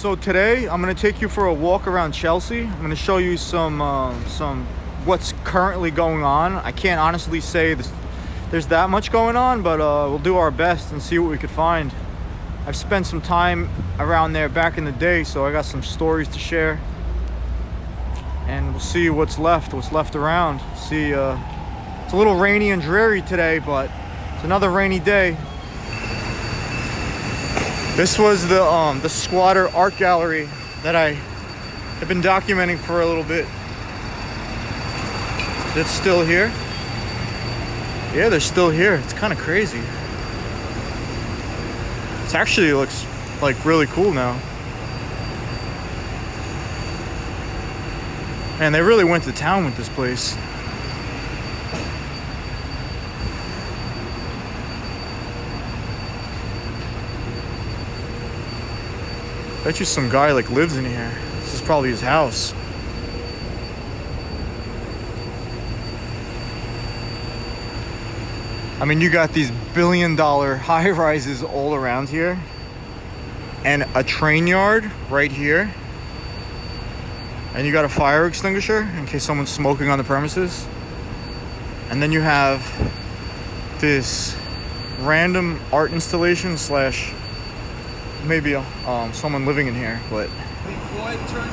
So today I'm gonna take you for a walk around Chelsea. I'm gonna show you some what's currently going on. I can't honestly say there's that much going on, but we'll do our best and see what we could find. I've spent some time around there back in the day, so I got some stories to share. And we'll see what's left around. See, it's a little rainy and dreary today, but it's another rainy day. This was the squatter art gallery that I have been documenting for a little bit. It's still here. Yeah, they're still here. It's kind of crazy. It actually looks like really cool now. Man, they really went to town with this place. Bet you some guy like lives in here. This is probably his house. I mean, you got these billion-dollar high-rises all around here, and a train yard right here, and you got a fire extinguisher in case someone's smoking on the premises, and then you have this random art installation slash maybe someone living in here. But before it turned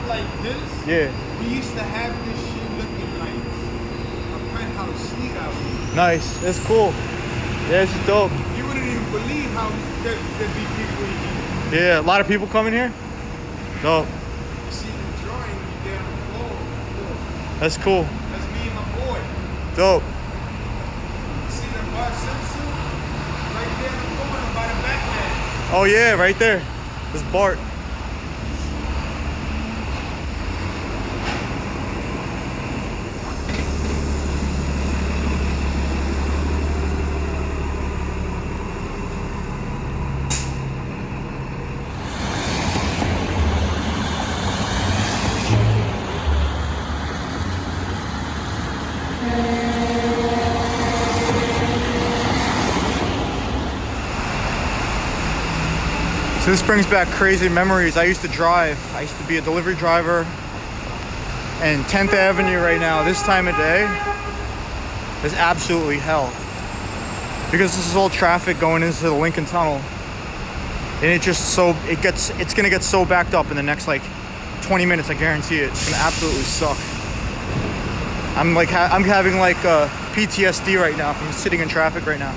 like this, yeah, we used to have this shit looking like a penthouse suite out here. Nice, that's cool. Yeah, it's dope. You wouldn't even believe how there'd be people in here. Yeah, a lot of people coming here. Dope. You see the drawing down the floor. That's cool. That's me and my boy. Dope. You see the Bart Simpson right there in the corner by the back man. Oh yeah, right there. This Bart. So this brings back crazy memories. I used to drive. I used to be a delivery driver. And 10th Avenue right now, this time of day, is absolutely hell. Because this is all traffic going into the Lincoln Tunnel. And it's gonna get so backed up in the next like 20 minutes, I guarantee it. It's gonna absolutely suck. I'm having like PTSD right now from sitting in traffic right now.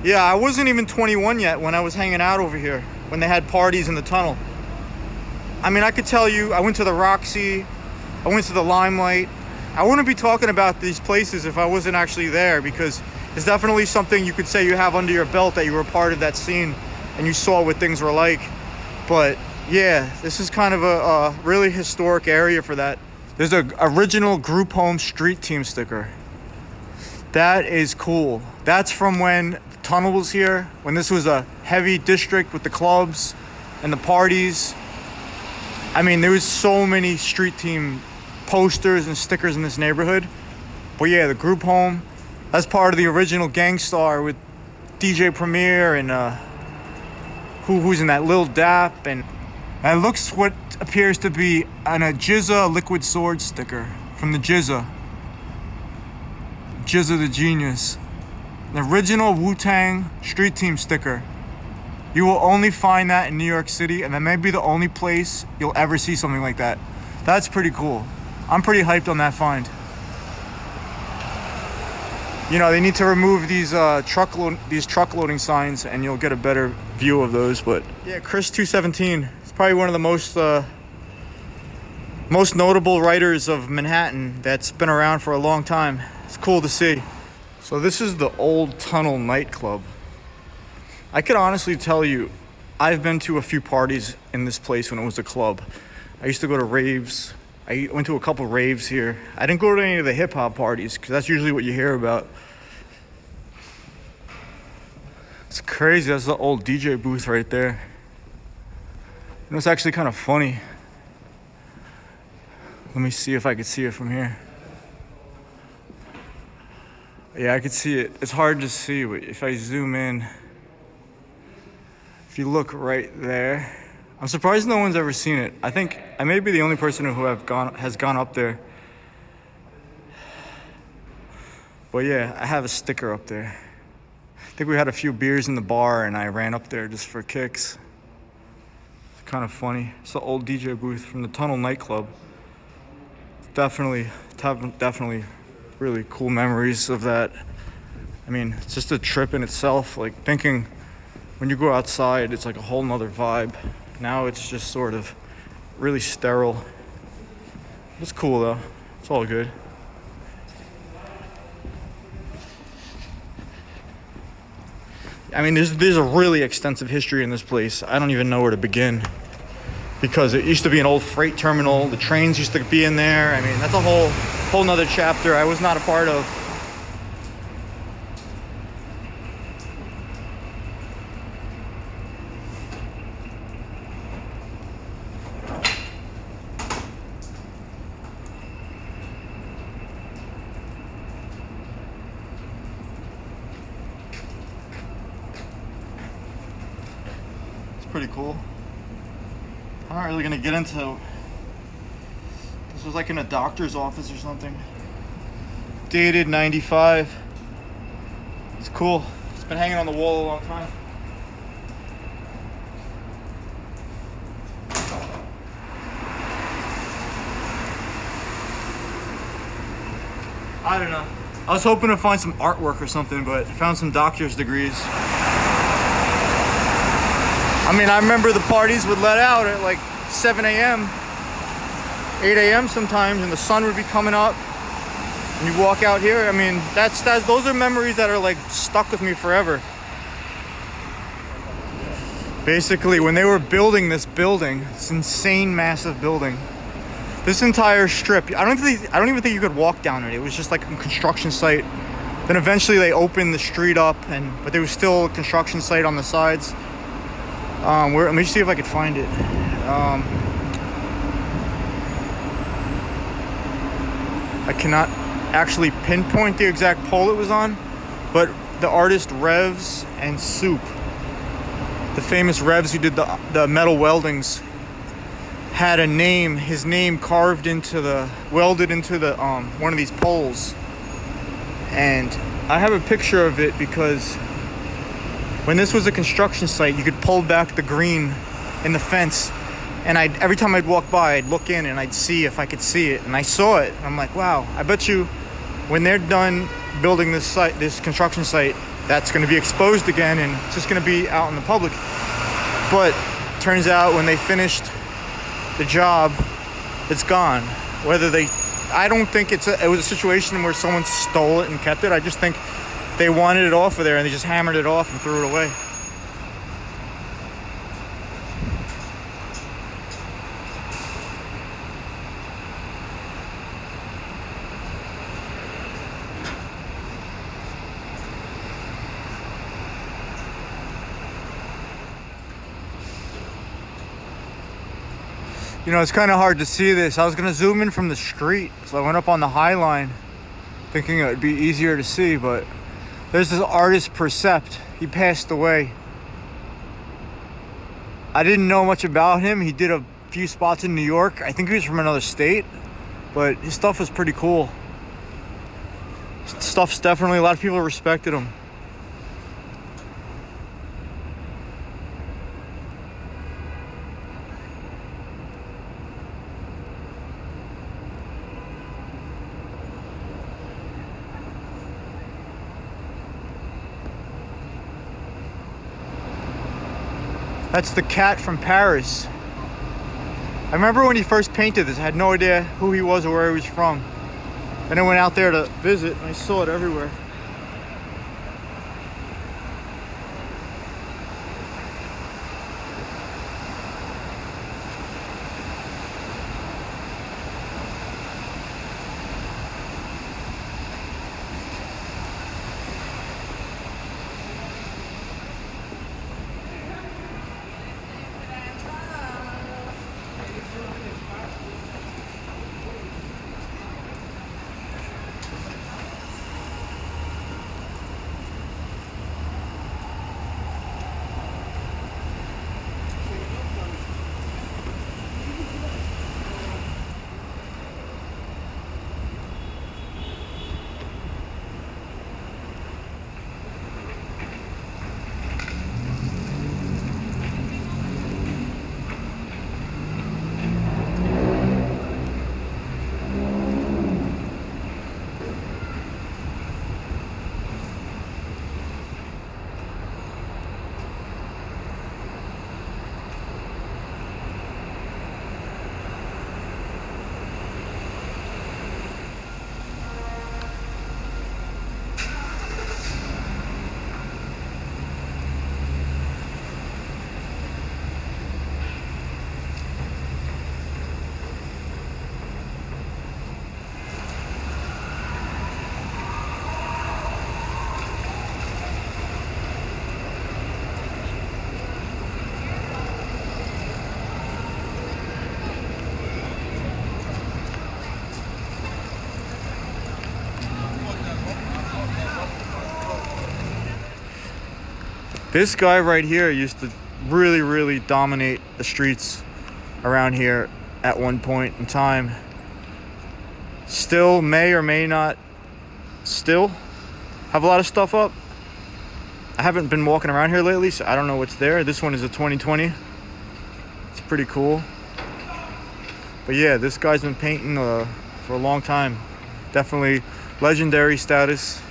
Yeah, I wasn't even 21 yet when I was hanging out over here, when they had parties in the tunnel. I mean, I could tell you, I went to the Roxy, I went to the Limelight. I wouldn't be talking about these places if I wasn't actually there, because it's definitely something you could say you have under your belt, that you were a part of that scene and you saw what things were like. But yeah, this is kind of a really historic area for that. There's an original group home street team sticker. That is cool. That's from when the tunnel was here, when this was a heavy district with the clubs and the parties. I mean, there was so many street team posters and stickers in this neighborhood. But yeah, the group home, that's part of the original Gang Starr with DJ Premier and who's in that, Lil Dap, and it looks what appears to be a Jizza Liquid Sword sticker from the Jizza the Genius. The original Wu-Tang street team sticker. You will only find that in New York City, and that may be the only place you'll ever see something like that. That's pretty cool. I'm pretty hyped on that find. You know, they need to remove these truck loading signs, and you'll get a better view of those. But yeah, Chris 217 is probably one of the most notable writers of Manhattan that's been around for a long time. It's cool to see. So this is the Old Tunnel nightclub. I could honestly tell you, I've been to a few parties in this place when it was a club. I used to go to raves. I went to a couple raves here. I didn't go to any of the hip hop parties because that's usually what you hear about. It's crazy. That's the old DJ booth right there. You know, it's actually kind of funny. Let me see if I could see it from here. Yeah, I could see it. It's hard to see, but if I zoom in, if you look right there, I'm surprised no one's ever seen it. I think I may be the only person who has gone up there. But yeah, I have a sticker up there. I think we had a few beers in the bar and I ran up there just for kicks. It's kind of funny. It's the old DJ booth from the Tunnel nightclub. Definitely really cool memories of that. I mean, it's just a trip in itself. Like thinking when you go outside, it's like a whole nother vibe. Now it's just sort of really sterile. It's cool though. It's all good. I mean, there's a really extensive history in this place. I don't even know where to begin because it used to be an old freight terminal. The trains used to be in there. I mean, that's a whole nother chapter I was not a part of. Pretty cool. I'm not really gonna get into this. Was like in a doctor's office or something. Dated 95. It's cool. It's been hanging on the wall a long time. I don't know. I was hoping to find some artwork or something, but I found some doctor's degrees. I mean, I remember the parties would let out at like 7 a.m., 8 a.m. sometimes, and the sun would be coming up. And you walk out here. I mean, those are memories that are like stuck with me forever. Basically, when they were building this building, this insane, massive building, this entire strip, I don't even think you could walk down it. It was just like a construction site. Then eventually they opened the street up, but there was still a construction site on the sides. Let me see if I could find it. I cannot actually pinpoint the exact pole it was on, but the artist Revs and Soup, the famous Revs who did the metal weldings, had his name welded into the one of these poles. And I have a picture of it because when this was a construction site, you could pull back the green in the fence, and every time I'd walk by, I'd look in and I'd see if I could see it, and I saw it. And I'm like, wow, I bet you when they're done building this construction site, that's going to be exposed again, and it's just going to be out in the public. But turns out when they finished the job, it's gone. I don't think it was a situation where someone stole it and kept it. I just think they wanted it off of there and they just hammered it off and threw it away. You know, it's kind of hard to see this. I was going to zoom in from the street, so I went up on the High Line thinking it would be easier to see, but there's this artist Percept. He passed away. I didn't know much about him. He did a few spots in New York. I think he was from another state, but his stuff was pretty cool. Stuff's definitely, a lot of people respected him. That's the cat from Paris. I remember when he first painted this, I had no idea who he was or where he was from. Then I went out there to visit and I saw it everywhere. This guy right here used to really dominate the streets around here at one point in time. Still may or may not still have a lot of stuff up. I haven't been walking around here lately, so I don't know what's there. This one is a 2020. It's pretty cool. But yeah, this guy's been painting for a long time. Definitely legendary status.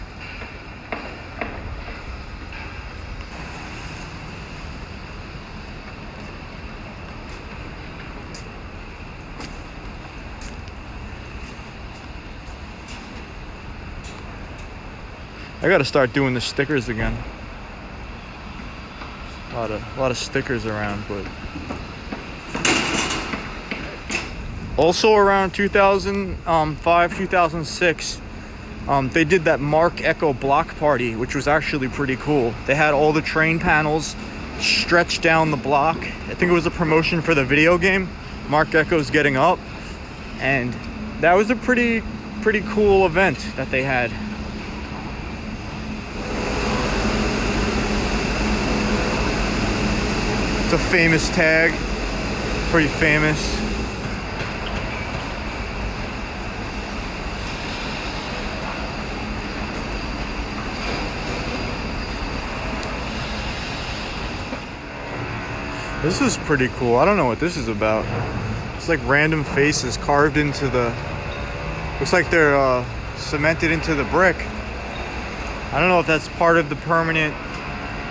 I gotta start doing the stickers again. A lot of stickers around, but also around 2005, 2006, they did that Mark Echo block party, which was actually pretty cool. They had all the train panels stretched down the block. I think it was a promotion for the video game, Mark Echo's Getting Up, and that was a pretty cool event that they had. It's a famous tag, pretty famous. This is pretty cool. I don't know what this is about. It's like random faces carved into the, looks like they're cemented into the brick. I don't know if that's part of the permanent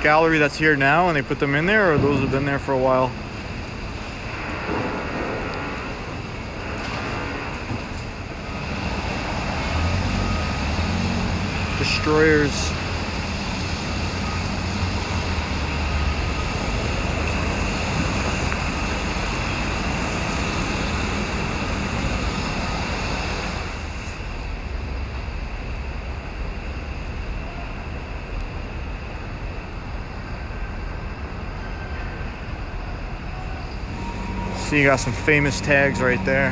gallery that's here now and they put them in there, or those have been there for a while. Destroyers. See, you got some famous tags right there.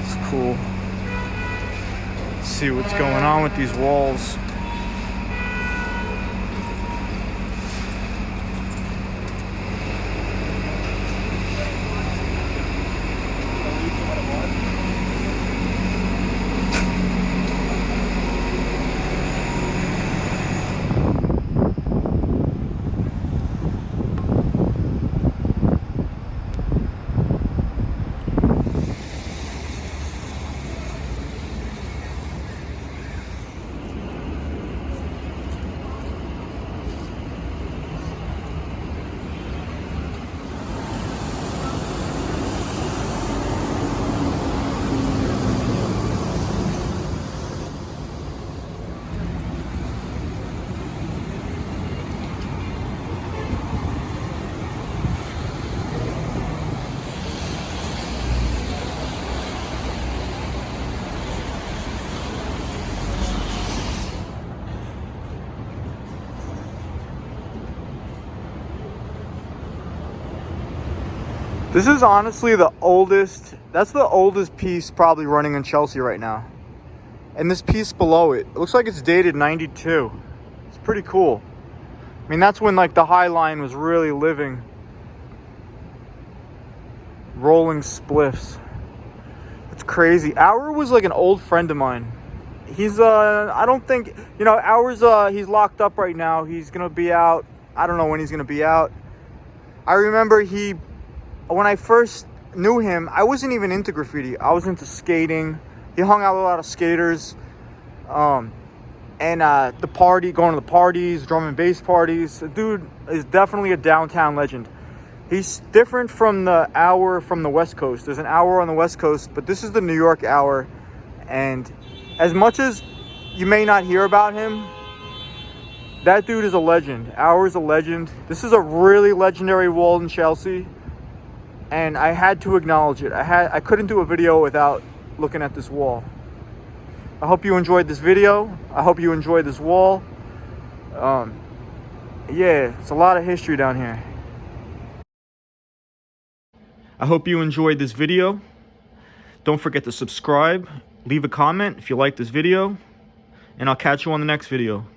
It's cool. Let's see what's going on with these walls. This is honestly the oldest, that's the oldest piece probably running in Chelsea right now. And this piece below it, it looks like it's dated 92. It's pretty cool. I mean, that's when like the High Line was really living. Rolling spliffs. It's crazy. Auer was like an old friend of mine. He's, I don't think, you know, Auer's, he's locked up right now. He's gonna be out. I don't know when he's gonna be out. I remember when I first knew him, I wasn't even into graffiti. I was into skating. He hung out with a lot of skaters. And the party, going to the parties, drum and bass parties. The dude is definitely a downtown legend. He's different from the Auer from the West Coast. There's an Auer on the West Coast, but this is the New York Auer. And as much as you may not hear about him, that dude is a legend. Auer's a legend. This is a really legendary wall in Chelsea. And I had to acknowledge it. I couldn't do a video without looking at this wall. I hope you enjoyed this video. I hope you enjoyed this wall. Yeah, it's a lot of history down here. I hope you enjoyed this video. Don't forget to subscribe, leave a comment if you like this video, and I'll catch you on the next video.